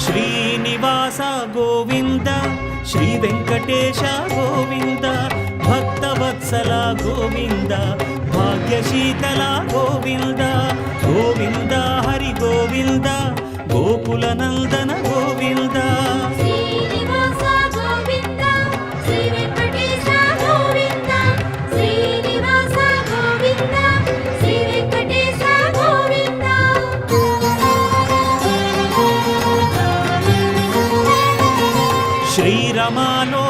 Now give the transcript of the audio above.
Srinivasa Govinda Shri Venkatesha Govinda Bhaktavatsala Govinda భాగ్యశీతల Govinda Govinda Hari Govinda Gokula Nandana Govinda Srinivasa Govinda Shri Venkatesha Govinda Srinivasa Govinda Shri Venkatesha Govinda శ్రీరమాలో